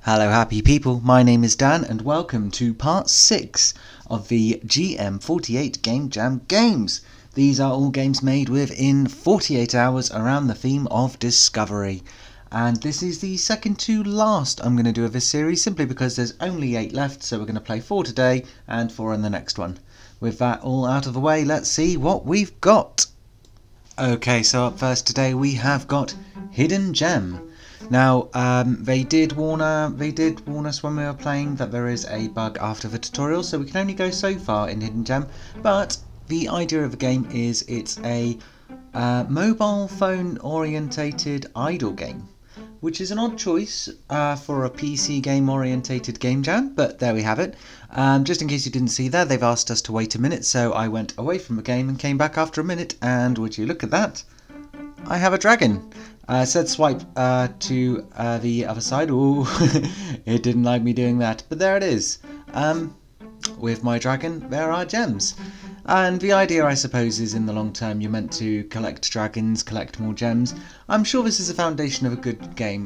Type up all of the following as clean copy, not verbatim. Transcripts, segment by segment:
Hello happy people, my name is Dan and welcome to part 6 of the GM48 Game Jam games. These are all games made within 48 hours around the theme of discovery. And this is the second to last I'm going to do of this series simply because there's only 8 left, so we're going to play 4 today and 4 in the next one. With that all out of the way, let's see what we've got. Okay, so up first today we have got Hidden Gem. Now, they did warn us when we were playing that there is a bug after the tutorial, so we can only go so far in Hidden Gem. But the idea of the game is it's a mobile phone orientated idle game, which is an odd choice for a PC game orientated game jam, but there we have it. Just in case you didn't see there, they've asked us to wait a minute, so I went away from the game and came back after a minute, and would you look at that? I have a dragon. Said swipe to the other side. Ooh, it didn't like me doing that, but there it is. With my dragon, there are gems. And the idea, I suppose, is in the long term you're meant to collect dragons, collect more gems. I'm sure this is the foundation of a good game.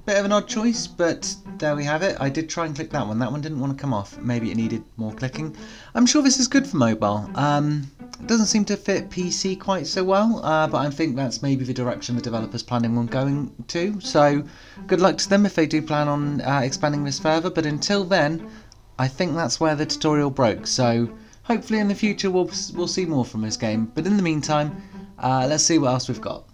Bit of an odd choice, but there we have it. I did try and click that one. That one didn't want to come off. Maybe it needed more clicking. I'm sure this is good for mobile. It doesn't seem to fit PC quite so well, but I think that's maybe the direction the developer's planning on going to. So good luck to them if they do plan on expanding this further. But until then, I think that's where the tutorial broke. So hopefully in the future we'll see more from this game. But in the meantime, let's see what else we've got.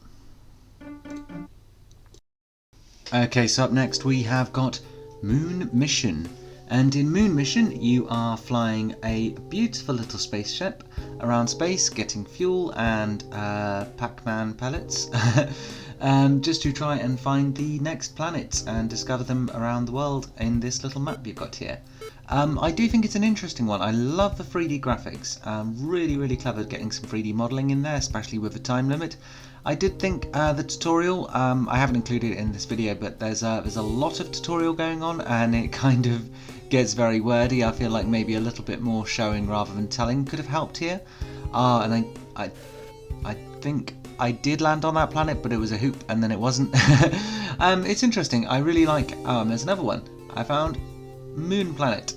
Okay, so up next we have got Moon Mission. And in Moon Mission you are flying a beautiful little spaceship around space, getting fuel and Pac-Man pellets just to try and find the next planets and discover them around the world in this little map you've got here. I do think it's an interesting one. I love the 3D graphics. Really clever getting some 3D modelling in there, especially with the time limit. I did think the tutorial, I haven't included it in this video, but there's a lot of tutorial going on and it kind of gets very wordy. I feel like maybe a little bit more showing rather than telling could have helped here. And I think I did land on that planet, but it was a hoop and then it wasn't. It's interesting. I really like, there's another one. I found Moon Planet.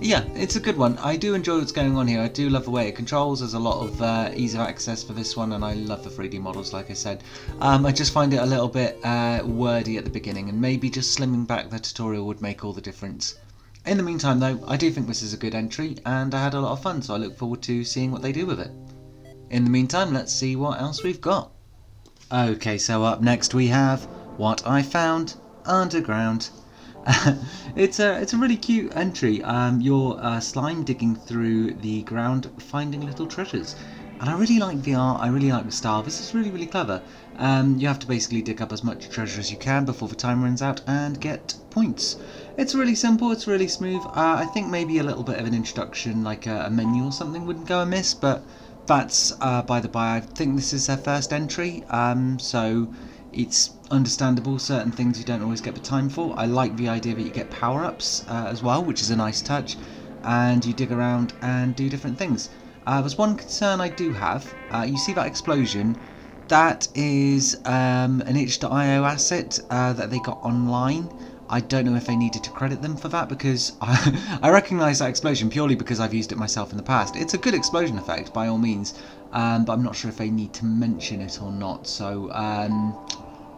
Yeah, it's a good one. I do enjoy what's going on here. I do love the way it controls. There's a lot of ease of access for this one, and I love the 3D models, like I said. I just find it a little bit wordy at the beginning, and maybe just slimming back the tutorial would make all the difference. In the meantime, though, I do think this is a good entry, and I had a lot of fun, so I look forward to seeing what they do with it. In the meantime, let's see what else we've got. Okay, so up next we have What I Found Underground. It's a really cute entry. You're slime digging through the ground, finding little treasures, and I really like the art. I really like the style. This is really clever. You have to basically dig up as much treasure as you can before the time runs out and get points. It's really simple. It's really smooth. I think maybe a little bit of an introduction, like a menu or something, wouldn't go amiss. But that's by the by. I think this is their first entry, so it's understandable. Certain things you don't always get the time for. I like the idea that you get power-ups as well, which is a nice touch, and you dig around and do different things. There's one concern I do have. You see that explosion? That is an itch.io asset that they got online. I don't know if they needed to credit them for that, because I recognise that explosion purely because I've used it myself in the past. It's a good explosion effect by all means, but I'm not sure if they need to mention it or not, so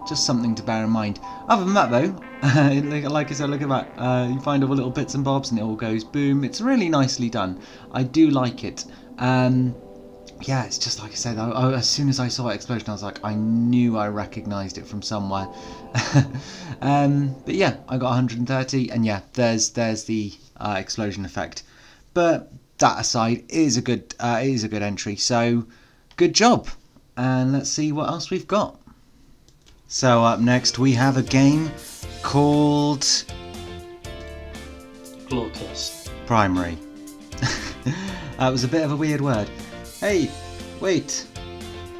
just something to bear in mind. Other than that though, like I said, look at that. You find all the little bits and bobs and it all goes boom. It's really nicely done. I do like it. Yeah, it's just like I said, as soon as I saw that explosion I was like, I knew I recognised it from somewhere. But yeah, I got 130 and yeah, there's the explosion effect. But that aside, it is a good entry, so good job. And let's see what else we've got. So up next we have a game called Glaucous Primary. That was a bit of a weird word. Hey, wait,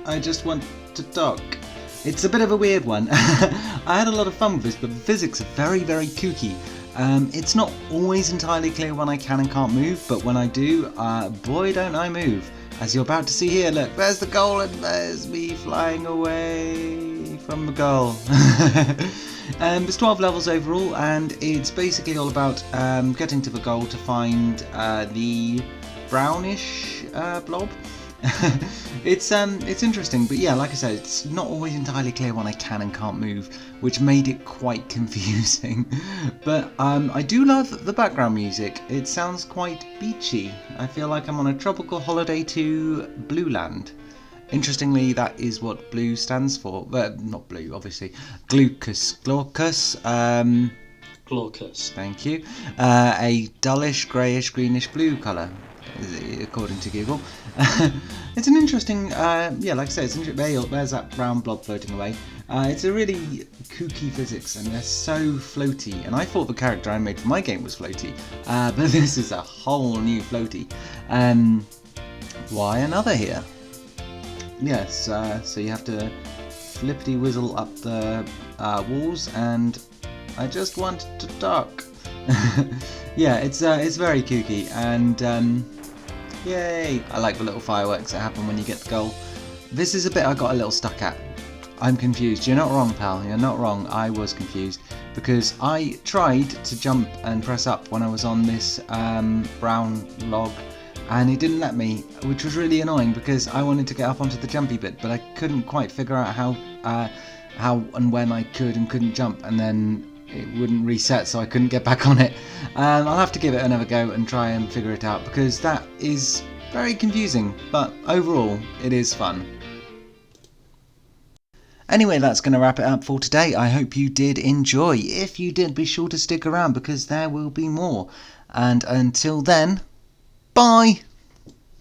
I just want to talk. It's a bit of a weird one. I had a lot of fun with this, but the physics are very kooky. It's not always entirely clear when I can and can't move, but when I do, boy don't I move. As you're about to see here, look, there's the goal and there's me flying away from the goal. There's 12 levels overall, and it's basically all about getting to the goal to find the brownish blob. It's interesting, but yeah, like I said, it's not always entirely clear when I can and can't move, which made it quite confusing. But I do love the background music. It sounds quite beachy. I feel like I'm on a tropical holiday to Blue Land. Interestingly, that is what blue stands for. Not blue, obviously. Glaucous. Glaucous. Thank you. A dullish, greyish, greenish blue colour, according to Google. It's an interesting, yeah, like I said, there's that brown blob floating away. It's a really kooky physics, and they're so floaty. And I thought the character I made for my game was floaty, but this is a whole new floaty. Why another here? Yes, so you have to flippity whizzle up the walls, and I just want to duck. Yeah, it's very kooky, and yay! I like the little fireworks that happen when you get the goal. This is a bit I got a little stuck at. I'm confused. You're not wrong, pal. You're not wrong. I was confused because I tried to jump and press up when I was on this brown log, and it didn't let me, which was really annoying because I wanted to get up onto the jumpy bit, but I couldn't quite figure out how and when I could and couldn't jump, and then it wouldn't reset, so I couldn't get back on it. I'll have to give it another go and try and figure it out, because that is very confusing, but overall it is fun. Anyway, that's going to wrap it up for today. I hope you did enjoy. If you did, be sure to stick around because there will be more. And until then, bye!